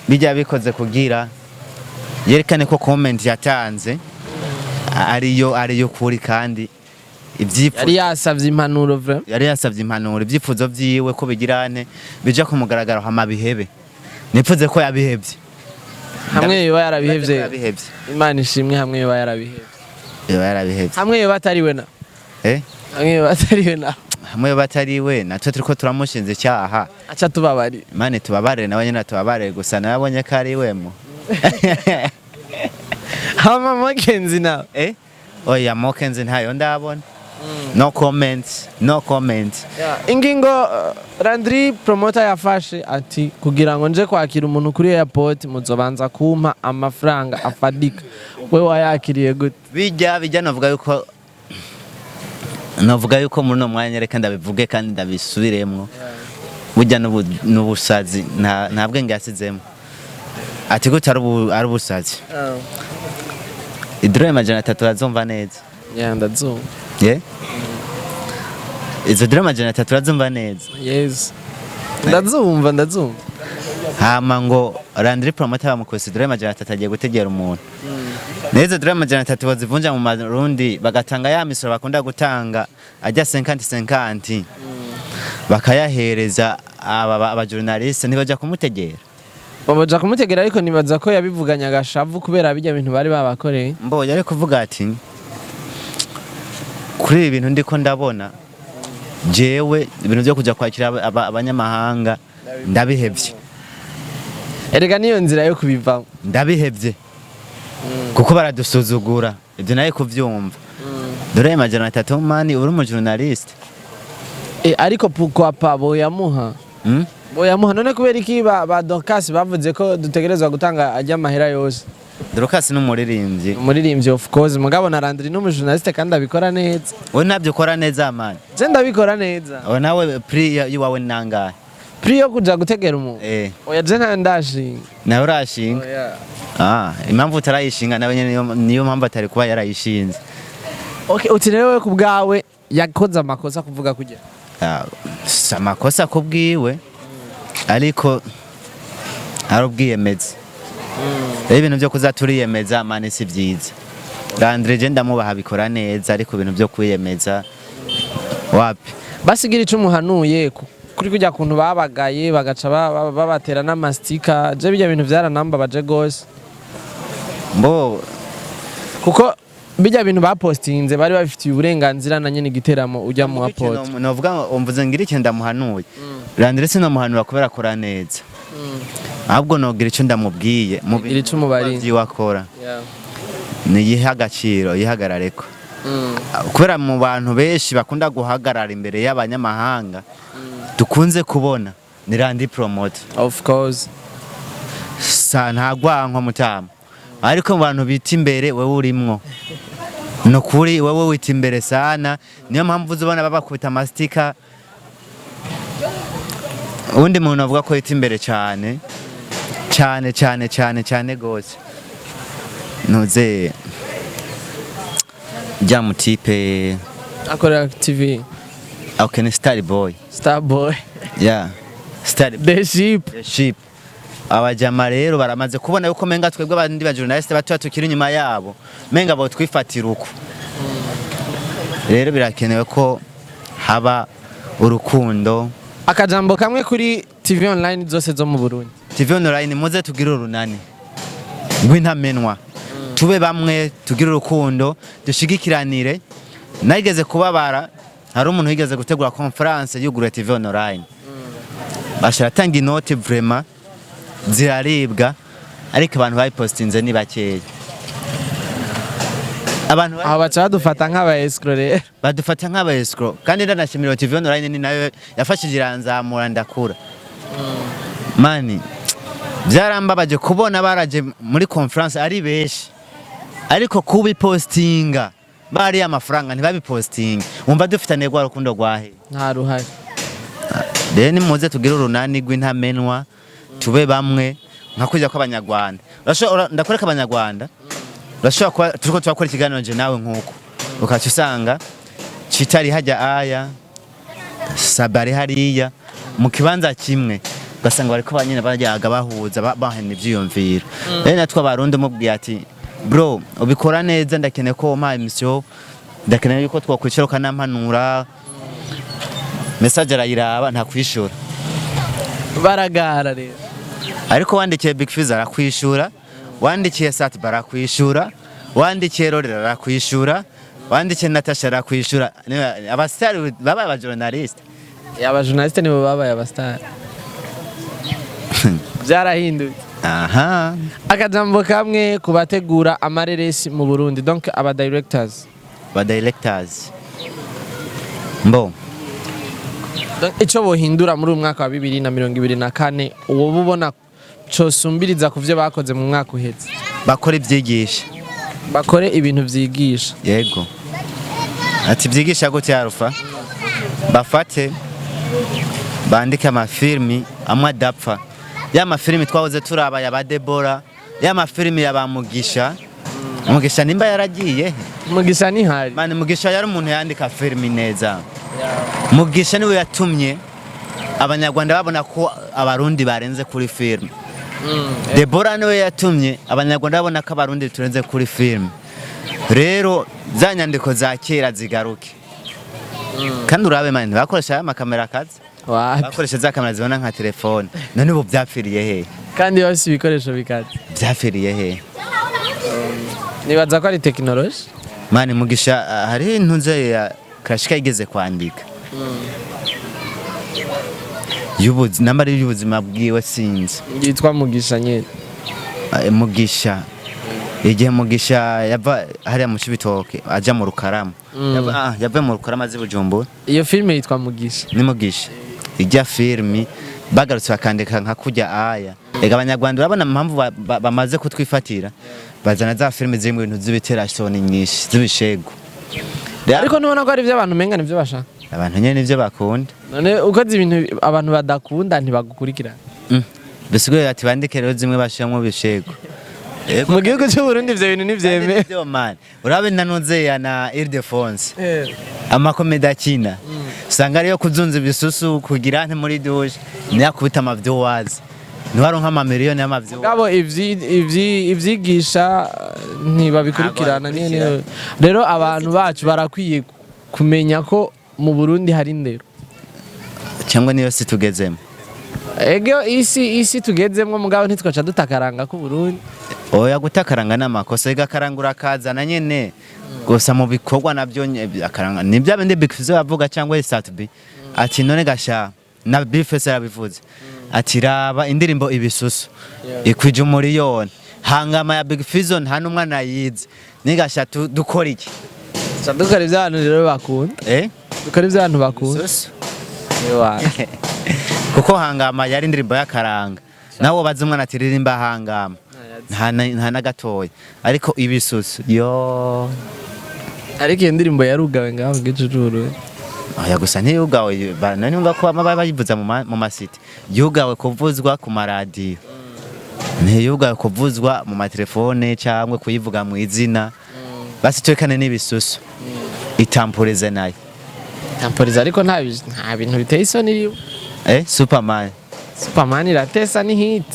bijya bikoze kugira yerekane ko comment yatanze ariyo kuri kandi yari yasavye impanuro vre ibyifuzo byiwe ko bigirane bija kumugaragara hama bihebe nipfuze ko yabihebye hamwe yoba yarabihebye Imana ishimwe hamwe yoba yarabihebye hamwe yoba atari we na hamwe yoba atari we na hamwe batari we natwe turiko turamushinze cyaha acha tubabari Imana tubabare nawe nyine tubabare gusa nabonye ko ari wemo. Hama Mokenzi na oya Mokenzi ntayo ndabona. No comments. Ingingo Landry promoter yafashe ati kugira ngo nje kwakira umuntu kuri airport muzobanza kumpa amafaranga afadika we wayakiriye gute bijya navuga yuko navuga yuko muri no mwanya reka ndabivuge kandi ndabisubiremwo burya n'ubusazi nta bwenge yasizemo ati gute ari ubusazi idrome majana 3 urazumva neza ndazumva izo drome majana 3 urazumva neza yes ndazumva hama ngo Landry promoter bamukose drome majana 3 agiye gutegera umuntu neza drome majana 3 bazivunja mu Burundi bagatanga ya misoro bakunda gutanga ajya 50 bakayahereza aba journaliste ntibaja kumutegera babaja kumutegera ariko nibaza ko yabivuganya gashavu kubera bijya bintu bari babakoreye mboye ariko kuvuga ati kuri ibintu ndiko ndabona jewe ibintu byo kujya kwakira abanyamahanga ndabihevye erega niyo nzira yo kubivamo ndabihevye kuko baradusuzugura ibyo naye kuvyumva dore majana 3 mani uri mu journaliste ariko pourquoi pas boyamuha boyamuha none kubera iki ba Dorcas bavuze ko dutegerezwa gutanga ajya amahera yose Dorcas n'umuririmbyi of course mugabo na Landry n'umujournaliste kandi abikora neza we nabyo ukora neza mani je ndabikora neza we nawe pri yiwawe nangahe pri yo kuja gutegera umuntu oya je ndashinga nawe urashinga impamvu utarayishinga nawe niyo mpamvu atari kuba yarayishinze okay uti rero we kubgawe yakoze amakosa kuvuga kujya amakosa kubwiwe ariko arubwiyemeza ibintu byo kuzaturiyemeza mani si byiza Landry je ndamubaha bikora neza ariko ibintu byo kwiyemeza wapi basigira ico muhanuye kuri kujya kuntu babagaye bagaca babatera n'amastika je bijya bintu byaranamba baje gose mbo kuko bijya bintu bapostinze bari bafitiye uburenganzira na nyene giteramo ujya mu upload novuga umvuze ngira icyo ndamuhanuye Landry se no muhanura kubera akora neza ahubwo nogira icyo ndamubwiye mu bintu mubari wakora ni yihagaciro yihagarareko kubera mu bantu benshi bakunda guhagarara imbere y'abanyamahanga dukunze kubona ni Landry promoter of course ntagwanko mutama ariko mu bantu bita imbere wewe urimwo no kuri wewe wita imbere sana niyo mpamvu uzobona babakubita amastika undi muntu avuga ko yita imbere cyane gose nuze jya mutipe akora TV okay Star Boy yeah the sheep abajama rero baramaze kubona yuko menga twebwe abandi ba journaliste batuba tukiri inyuma yabo menga bo twifatira uko rero birakenewe ko haba urukundo akajambo kamwe kuri TV online zose zo mu Burundi TV online muze tugira urunani rw'intamenwa tube bamwe tugira urukundo dushigikiranire nageze kubabara hari umuntu yigeze gutegura conference yugura TV online basharatanga inoti vraiment ziraribwa ariko abantu bayipostinze ni bakeya abantu baca badufata nk'abaescrow badufata nk'abaescrow kandi ndanashimira TV online ni nayo yafashije iranzamura ndakura mani byarambabaje kubona baraje muri conference ari beshi ariko kubipostinga bari amafaranga ntibabipostinga umva dufitane gwa rukundo gwahe nta ruhari ni muze tugira urunani rw'intamenwa tube bamwe nkakujya kw'abanyarwanda ndakoreka abanyarwanda urashobora kuba turiko turakora ikiganiro nje nawe nkuko ukaca usanga citari hajya aya sabari hariya mu kibanza kimwe ugasanga bariko banyene baryaga bahuza bahana ivyiyumviro natwe abarundi mubwiye ati bro ubikora neza ndakeneye ko mpa emission ndakeneye yuko twakwicara ukanampanura message arayiraba nta kwishura baragara rero ariko wandikiye Big Fizzo arakwishura wandikiye Sat barakwishura wandikiye Rorera arakwishura wandikiye Natasha arakwishura abastari baba aba journalist journalist nibo baba abastari byarahinduye akajambo kamwe kubategura amareresi mu Burundi donc aba directors mbo ico bohindura muri umwaka wa 2024 uwo bubona cosumbiriza kuvyo bakoze mu mwaka uheze bakore ibyigisha bakore ibintu vyigisha yego ati byigisha gute yarufa bafate bandike amafilimi amwe adapfa ya mafilimi twahoze turaba ya Debora ya mafilimi ya bamugisha Mugisha nimba yaragiye Mugisha ni hari mani Mugisha yari umuntu yandika filimi neza Mugisha niwe yatumye abanyarwanda babona ko abarundi barenze kuri filimi Debora niwe yatumye abanyarwanda babona ko abarundi turenze kuri filimi rero za nyandiko za kera zigaruke kandi urabe mani bakoresha amakamera kazi bakoresha za kamera zibona nka telefone none ubu byapfiriye he kandi yose ibikoresho bikaze byapfiriye he nibaza ko ari technology mani Mugisha hari intunze ya Krashika igeze kwandika yubuzi namari y'ubuzima bwiwe sinzi yitwa Mugisha nyene Mugisha igihe Mugisha yava hariya mu Cibitoke aja mu Rukarama yava mu Rukarama z'Ibujumbura iyo filme yitwa Mugisha ni Mugisha ijya filmi bagarutse bakandika nka kujya aya ega abanyarwanda urabona impamvu bamaze kutwifatira bazana za filme ziri mu bintu z'ibiterasoni nyinshi z'ibishego ariko nubona ko ari byo abantu menga nivyo bashaka abantu nyene nivyo bakunda none ukoze ibintu abantu badakunda ntibagukurikira bisigaye ati bandike rero zimwe bashiramwo bishego mu gihugu cy'u Burundi ivyo bintu nivyeme byo man urabe nanoze ya na Ildefonse amakomedi akina usanga ariyo kuzunza ibisusu kugira nte muri douche niyakubita amavyo wazi ntiwaronka amamiliyoni y'amavyo gabo ivyigisha ntibabikurikirana nyene rero abantu bacu barakwiye kumenya ko mu Burundi hari indero cyangwa niyo si tugezemo ego isi tugezemo mugabo ntitwaca dutakaranga ku Burundi oya gutakaranga n'amakosa igakarangura kazana nyene gusa mu bikorwa nabyo akaranga nibyo bende Big Fizzo bavuga cyangwa Satb ati none gasha na Bifese yabivuze ati raba indirimbo ibisusu ikwije umuriyoni hangama ya Big Fizzo nta numwana yize nigasha dukora iki dukora ivyo abantu rero bakunda dukora ivyo abantu bakunda kuko hangama yari indirimbo y'akaranga nawo bazi umwana ati ririmba hangama nta na gatoya ariko ibisusu yo ariko iyo ndirimbo yarugawe ngaho ngicururu oya gusa ntiyugawe nani umva ko bayivuza mu masite yugawe kuvuzwa ku maradiyo ntiyugawe kuvuzwa mu matelefone cyangwa kuyivuga mu izina basi twekane n'ibisusu itampurize nayo tampurize ariko nta bintu biteye isoni riwe Superman iratesa ni hit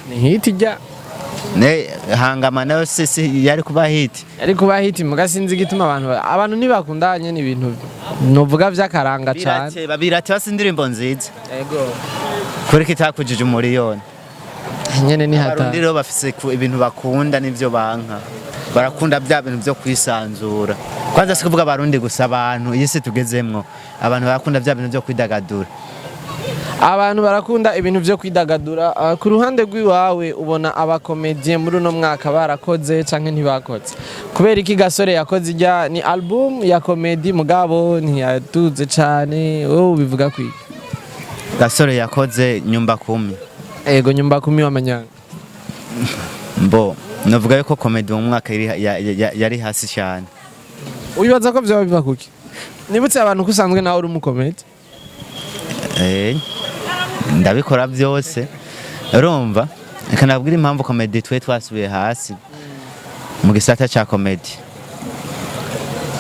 ni hit ijya ne hangama nayo sisi yari kuba hit muga sinzi gituma abantu ntibakundanye n'ibintu novuga vy'akaranga cyane babirate basi indirimbo nziza yego kuri kitakujije umuriyoni nyene ni hata rero bafise ibintu bakunda nivyo banka barakunda bya bintu byo kwisanzura kwanza sikuvuga abarundi gusa abantu yese tugezemwo abantu barakunda bya bintu byo kwidagadura abantu barakunda ibintu byo kwidagadura ku ruhande rw'iwawe ubona abakomedie muri uno mwaka barakoze canke ntibakoze kubera iki Gasore yakoze ijya ni album ya comedy mugabo ntiyatuze cyane wowe ubivuga kwiki Gasore yakoze nyumba 10 ego nyumba 10 w'amanyanga mbo navuga yuko comedy mu mwaka yari hasi cyane ubibaza ko byaba biva kuki nibutse abantu kusanzwe nawe uri umukomedi ndabikora byose urumva reka nabwira impamvu comedy twe twasubiye hasi mu gisata cya comedy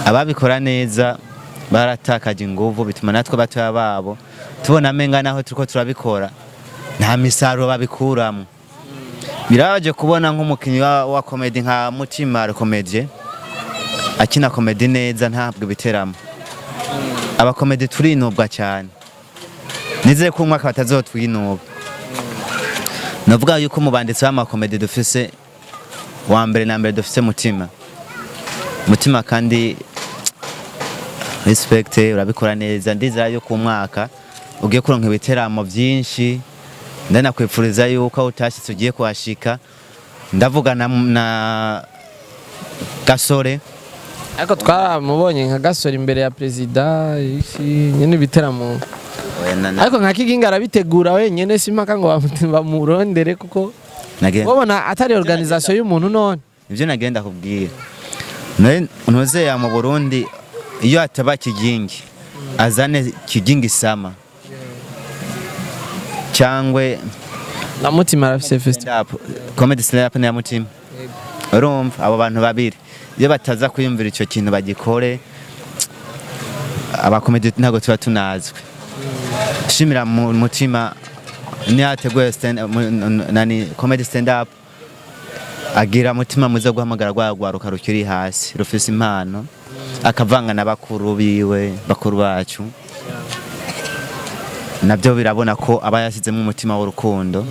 ababikora neza baratakaje inguvu bituma natwe batoya babo tubona amenga naho turiko turabikora nta misaruro babikuramo birabaje kubona nk'umukinyi wa comedy nka Mutima comedy akina comedy neza ntabwo biteramo aba comedy turinubwa cyane nizeye ko umwaka batazotwinuba navuga yuko mu banditsi b'amakomedi dufise wa mbere na mbere dufise Mutima kandi respect urabikora neza ndizera yuko umwaka ugiye kuronka ibiteramo byinshi ndanakwifuriza yuko utashitse ugiye kuhashika ndavuga na Gasore ariko twaramubonye nka Gasore imbere ya president nyene ibiteramo ariko nka Kiginga arabitegura wenyene simpaka ngo bamurondere kuko ubona atari organisation y'umuntu none ivyo nagenda kubwira ntuze ya mu Burundi iyo ataba kigingi azane kigingi sama cyangwe na mutima arafise festival comedy stand up na mutima urumva abo bantu babiri iyo bataza kuyumvira icyo kintu bagikore abakomedi ntago tuba tunazwe shimira mu mutima ni ateguye nani comedy stand up agira mutima muze guhamagara rwagwaruka rukiri hasi rufise impano akavanga n'abakuru biwe bakuru bacu nabyo birabona ko aba yasizemo umutima w'urukundo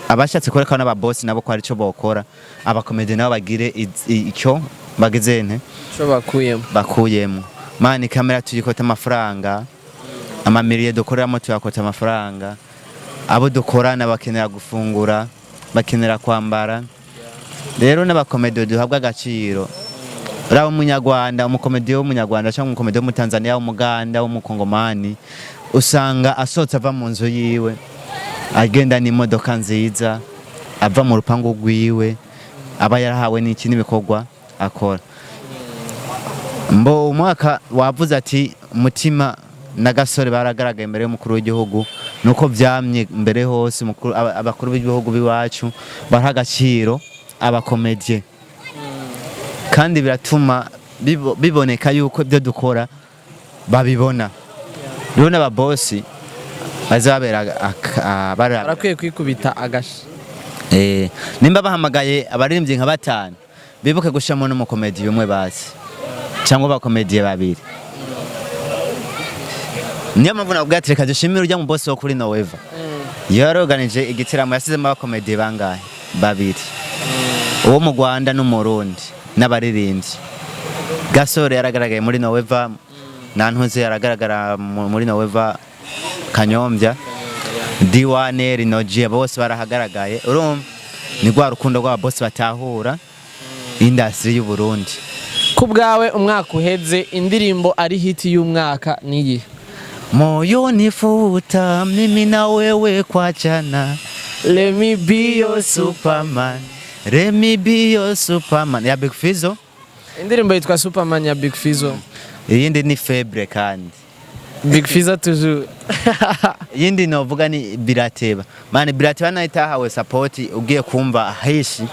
abashatse koreka n'ababosi nabo ko ari cyo bokora abakomedi nabo bagire icyo bagezene cyo bakuyemo mani kamera tuyikota amafaranga amamiliye dukoreramo tuyakota amafaranga abo dukorana bakenera gufungura bakenera kwambara rero n'abakomedi duhabwa agaciro raba umunyarwanda umukomedi w'umunyarwanda cyangwa umukomedi w'umutanzania w'umuganda w'umukongomani usanga asotse ava mu nzu yiwe agenda n'imodoka nziza ava mu rupangu rwiwe aba yarahawe n'iki n'ibikorwa akora mbo umwaka wavuze ati mutima n'agasore baragaragaye imbere y'umukuru w'igihugu nuko byamye mbere hose abakuru b'igihugu biwacu baraha agaciro abakomedie kandi biratuma biboneka yuko ibyo dukora babibona rero n'ababosi bazabera barakwiye kwikubita agashi nimba bahamagaye abaririmbyi nka 5 bibuke gushamo n'umukomedi umwe basi cyangwa abakomedie babiri niyo mpamvu nabwo yatereka dushimira ujya mu boss wo kuri Noweva yaroganije igitaramo yasizemo abakomedie bangahe babiri uwo mu Rwanda no mu Burundi n'abaririmbyi Gasore yaragaragaye muri Noweva nantuze yaragaragara muri Noweva Kanyombya D1 Rinoji bose barahagaragaye urumva ni gwa rukundo rwa boss batahura industry y'u Burundi kubgawe umwaka uheze indirimbo ari hit y'umwaka niyi moyo nifuta mimi na wewe kuachana let me be your superman let me be your superman ya Big Fizzo indirimbo yitwa Superman ya Big Fizzo iyindi ni Febre kandi Big Fizzo toujours iyindi novuga ni Birateba mani Birateba nayitahawe support ugiye kumva heshi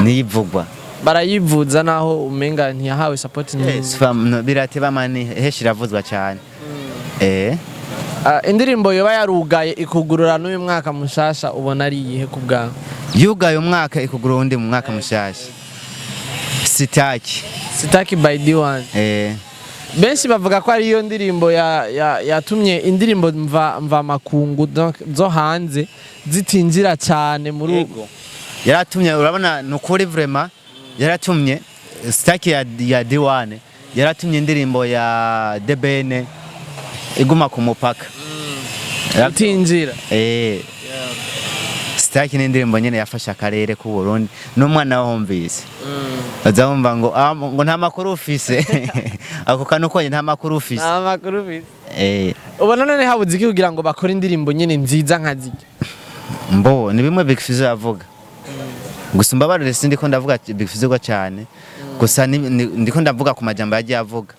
niyivugwa barayivuza naho umenga ntiyahawe support Birateba mani heshi ravuzwa cyane indirimbo yoba yarugaye ikugurura n'uyu mwaka mushasha ubona ari yihe kubgawe yugaye umwaka ikugurura undi mu mwaka mushasha Sitaki by D1 benshi bavuga ko ari iyo ndirimbo yatumye indirimbo mva makungu zo hanze zitinjira cyane muri ugo yaratumye urabona nukuri vraiment yaratumye Sitaki ya D1 yaratumye indirimbo ya DBN iguma ku mupaka itinjira Sitaki n'indirimbo nyene yafasha akarere ku Burundi n'umwana wahomvise bazamva ngo nta makuru ufise ako kanuko nta makuru ufise ubona none habuze iki kugira ngo bakore indirimbo nyene nziza nka ziki mbo ni bimwe Big Fizzo yavuga gusa mbabarire sindiko ndavuga Big Fizzo cyane gusa ndiko ndavuga ku majambo yagiye avuga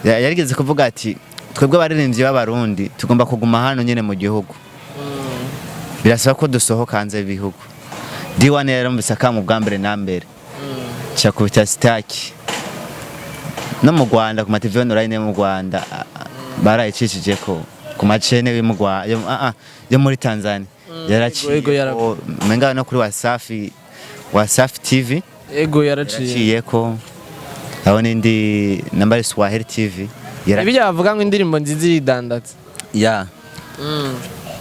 yarigeze kuvuga ati twebwe abaririmbyi b'abarundi tugomba kuguma hano nyene mu gihugu birasaba ko dusohoka hanze y'ibihugu D1 yarumvise akamu bwa mbere na mbere cyakubita Sitaki no mu Rwanda ku TV online mu Rwanda barayicishije ko ku macene yo muri Tanzania yaraciye menga no kuri Wasafi TV yaraciye ko aho nindi nambari Swahili TV ibijya bavuga ngo indirimbo nziza iridandatse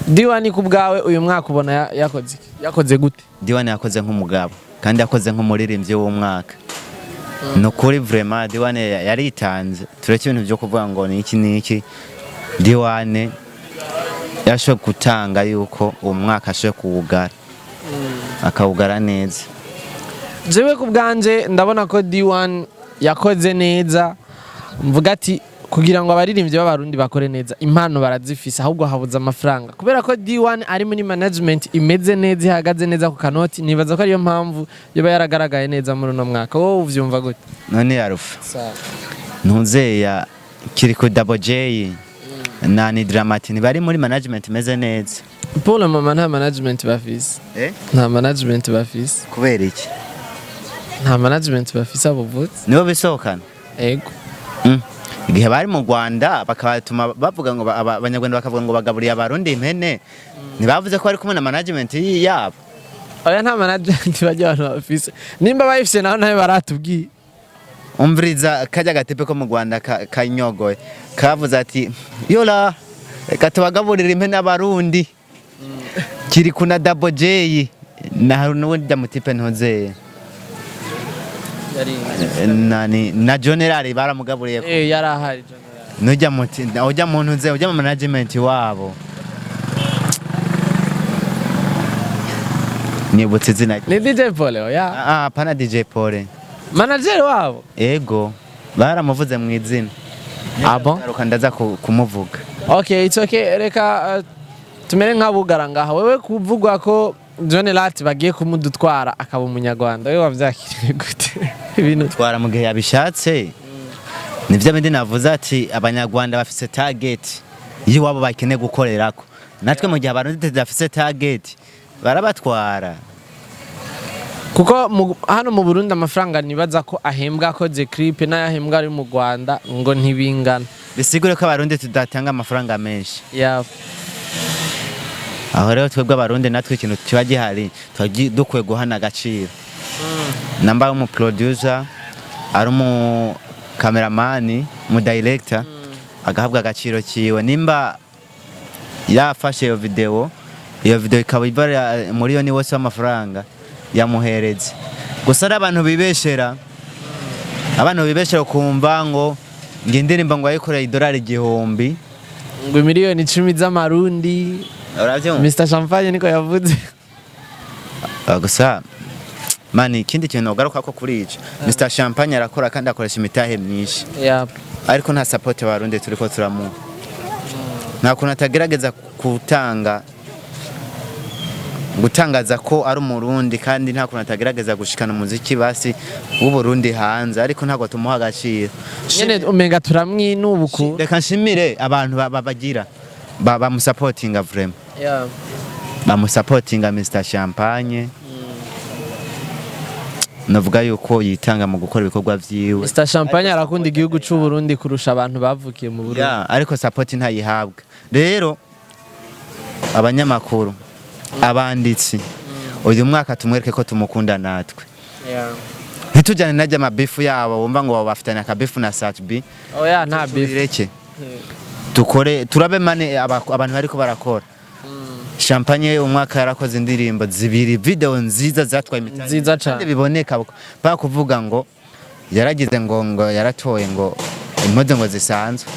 D1 kubgawe uyu mwaka ubona yakoze gute D1 yakoze nk'umugabo kandi yakoze nk'umuririmbyi w'umwaka nukuri vraiment D1 yaritanze tureke ibintu byo kuvuga ngo ni iki D1 yasho gutanga yuko uwo mwaka asho kuwugara akawugara neza jewe kubganje ndabona ko D1 yakoze neza mvuga ati kugira ngo abaririmbyi b'abarundi bakore neza impano barazifisa ahubwo habuza amafaranga kubera ko D1 ari muri management imeze neza ihagaze neza ku kanoti nibaza ko ariyo mpamvu yoba yaragaragaye neza muri no mwaka wowe uvyumva gute none yarufa ntuzeya Kiriko Double J na ni Dramatini bari muri management meze neza. Pour le moment nta management bafise. Nta management bafise. Kubera iki? Nta management bafise abo vutse. Nibo bisohokana. Ego. Igihe bari mu Rwanda bakabatuma bavuga ngo abanyarwanda bakavuga ngo bagaburiye abarundi impene. Ntibavuze ko ari kumwe na management yabo. Oya nta management bajya abantu bafise. Nimba bayifise naho nawe baratubwiye. Umviriza kajya gatepe ko mu Rwanda kanyogoye. Kavuze ati yola reka tubagaburira impene abarundi. Kiri kuna Double J na n'ubundi jamutipe ntoze. Nani na general baramugaburiye ko yarahari general nujya muntu nze ujya mu management wabo nibutse izina ni DJ Pole oya pana DJ Pole manager wabo ego baramuvuze mu izina abo ndaza kumuvuga. Okay it's okay reka tumere nk'abugara ngaha wewe kuvugwa ko John Lati bagiye kumudutwara akaba umunyarwanda wewe wavyakiriye gute ibintu twara mu gihe yabishatse nivyo bindi navuze ati abanyarwanda bafise target yiwabo bakeneye gukorerako natwe mu gihe abarundi tudafise target barabatwara kuko hano mu Burundi amafaranga nibaza ko ahembwa ko je clip n'ayahembwa ari mu Rwanda ngo ntibingana bisigure ko abarundi tudatanga amafaranga menshi aho rero twebwe abarundi natwe ikintu kiba gihari dukwiye guhana agaciro namba mu producer ari mu cameraman mu director agahabwa agaciro kiwe nimba yafashe iyo video ikaba ibara muri yo ni wose amafaranga yamuhereze gusa abantu bibeshera kumva ngo ngenderimba ngo ayikorera $1,000 ngo miliyoni 10 z'amarundi Mr Champagne niko yavuze gusa mani ikindi kintu ugaruka ko kuri ico Mr Champagne arakora kandi akoresha imitahe myinshi ariko nta support abarundi turiko turamu nta kuntu atagerageza gutangaza ko ari umurundi kandi nta kuntu atagerageza gushikana umuziki basi w'Uburundi hanze ariko ntago tumuha agaciro nyene umenga turamwinubuku reka nshimire abantu babagira bamusupportinga vraiment bamusupportinga Mr Champagne navuga yuko yitanga mu gukora ibikorwa vyiwe. Mr Champagne arakunda igihugu cy'u Burundi kurusha abantu bavukiye mu Burundi ariko support ntayihabwa rero abanyamakuru abanditsi uyu mwaka tumwereke ko tumukunda natwe ntitujyane najya amabifu yabo bumva ngo bafitanye akabifu na Satb oya nta bifu tukore turabe mane abantu bariko barakora Champagne umwaka yarakoze indirimbo zibiri video nziza zatwaye nziza cyane biboneka ba kuvuga ngo yaragize ngo yaratoye ngo impuzu ngo zisanzwe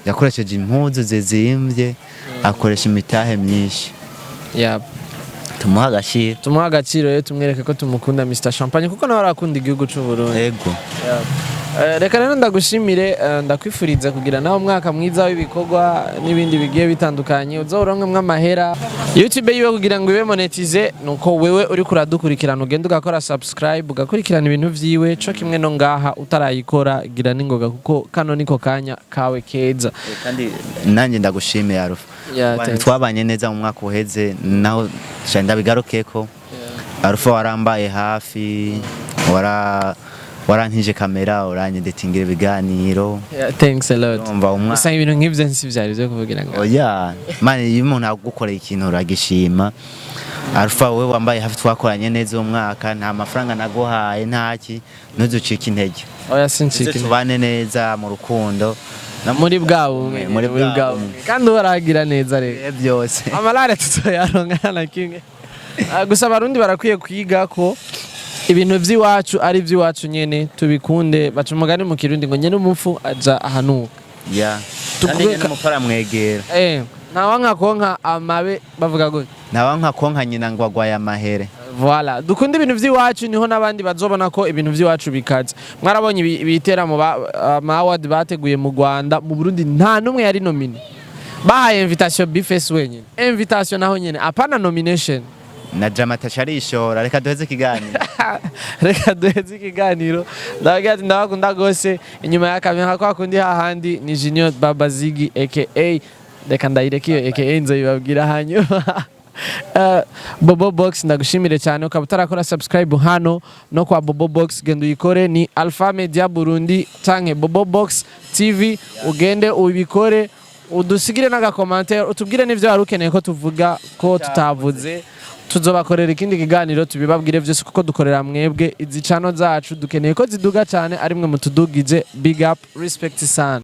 yakoresheje impuzu zizimvye akoresha imitahe myinshi tumuha agaciro rero tumwereke ko tumukunda Mr Champagne kuko nawe arakunda igihugu cy'u Burundi ego reka rero ndagushimire ndakwifuriza kugira nawe umwaka mwiza w'ibikorwa n'ibindi bigiye bitandukanye uzoronke amahera YouTube yiwe kugira ngo ibe monetize nuko wewe uri kuradukurikirana ugenda ugakora subscribe ugakurikirana ibintu vyiwe cyo kimwe no ngaha utarayikora gira ningoga kuko kano niko kanya kawe keza kandi nanjye ndagushimiye Arufa twabanye neza mu mwaka uheze naho cyanda bigarukeko Arufa warambaye hafi warantije kamera uranyedetingira ibiganiro thanks a lot usa ibintu nk'ivyo nsivyari byo kuvugira ngo mani iyo umuntu agukoreye ikintu uragishima Arufa wewe wambaye hafi twakoranye neza uwo mwaka nta mafaranga naguhaye ntaki ntuzucika intege sincika tubane neza mu rukundo muri bwabumwe kandi baragira neza rero byose amalare tuzoyaronka na kimwe gusa abarundi barakwiye kwiga ko ibintu vy'iwacu ari vy'iwacu nyene tubikunde baca umugani mu Kirundi ngo nyene umupfu aja ahanuka kandi nyene umupfara mwegera ntawanka konka amabe bavuga gute ntawanka konka nyina ngo agwaye amahere voilà dukunda ibintu vy'iwacu niho nabandi bazobona ko ibintu vy'iwacu bikaze mwarabonye ibitera mu award bateguye mu Rwanda mu Burundi nta numwe yari nomine bahaye invitation bifes wenyene invitation naho nyene apana nomination na Dramata carishora reka duheze ikiganiro reka duheze ikiganiro ndabagira ati ndabakunda gose inyuma ya kamera kwa kundi hahandi ni Junior Baba Ziggy aka reka ndayireke iyo aka nzoyibabwira hanyuma Bobo Box ndagushimire cyane ukaba utarakora subscribe hano no kwa Bobo Box genda uyikore ni Alpha Media Burundi canke Bobo Box TV ugende ubikore udusigire n'agakommentaire utubwire n'ivyo wari ukeneye ko tuvuga ko tutavuze tuzobakorera ikindi kiganiro tubibabwire vyose kuko dukorera mwebwe izi channel zacu dukeneye ko ziduga cyane ari mwe mutudugije big up respect sana